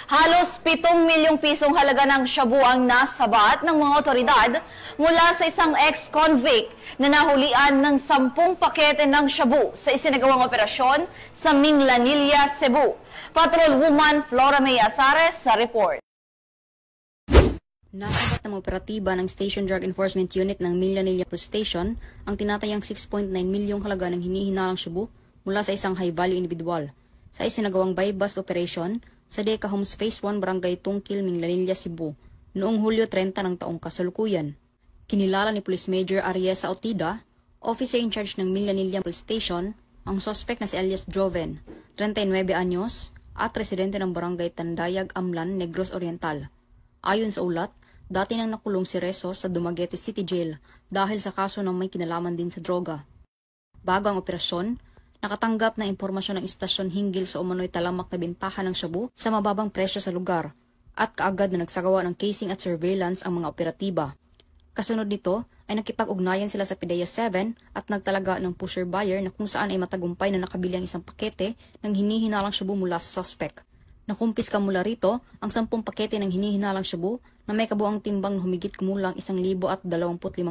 Halos 7 milyong pisong halaga ng shabu ang nasabat ng mga otoridad mula sa isang ex-convict na nahulian ng 10 pakete ng shabu sa isinagawang operasyon sa Minglanilla, Cebu. Patrolwoman Flora May Azares sa report. Nasabat ng operatiba ng Station Drug Enforcement Unit ng Minglanilla Police Station ang tinatayang 6.9 milyong halaga ng hinihinalang shabu mula sa isang high-value individual. Sa isinagawang buy-bust operation sa Deca Homes Phase 1 Barangay Tungkil, Minglanilla, Cebu noong Hulyo 30 ng taong kasalukuyan. Kinilala ni Police Major Ariesa Otida, officer in charge ng Minglanilla Police Station, ang suspect na si Elias Joven, 39 anyos, at residente ng Barangay Tandayag, Amlan, Negros Oriental. Ayon sa ulat, dati nang nakulong si Reso sa Dumaguete City Jail dahil sa kaso ng may kinalaman din sa droga. Bago ang operasyon, nakatanggap ng impormasyon ng istasyon hinggil sa umano'y talamak na bintahan ng shabu sa mababang presyo sa lugar at kaagad na nagsagawa ng casing at surveillance ang mga operatiba. Kasunod nito ay nakipag-ugnayan sila sa PDEA 7 at nagtalaga ng pusher buyer na kung saan ay matagumpay na nakabili ang isang pakete ng hinihinalang shabu mula sa suspect. Nakumpiska mula rito ang 10 pakete ng hinihinalang shabu na may kabuang timbang na humigit kumulang 1,025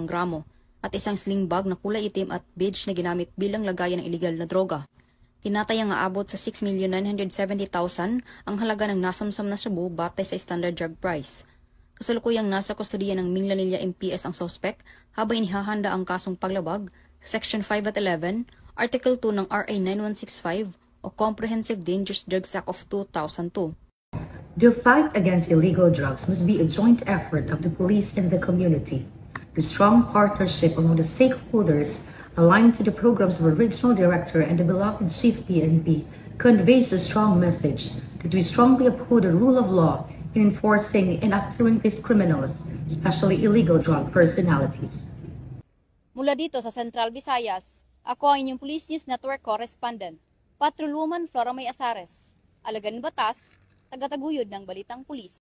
gramo at isang sling bag na kulay itim at beige na ginamit bilang lagayan ng iligal na droga. Tinatayang aabot sa 6,970,000 ang halaga ng nasamsam na shabu batay sa standard drug price. Kasalukuyang nasa kustodiya ng Minglanilla MPS ang suspect habang inihahanda ang kasong paglabag sa Section 5 at 11, Article 2 ng RA 9165 o Comprehensive Dangerous Drugs Act of 2002. The fight against illegal drugs must be a joint effort of the police and the community. The strong partnership among the stakeholders aligned to the programs of a regional director and the beloved Chief PNP conveys a strong message that we strongly uphold the rule of law in enforcing and after these criminals, especially illegal drug personalities. Mula dito sa Central Visayas, ako ang inyong Police News Network correspondent, Patrolwoman Flora May Azares, Alagan Batas, tagataguyod ng Balitang Pulis.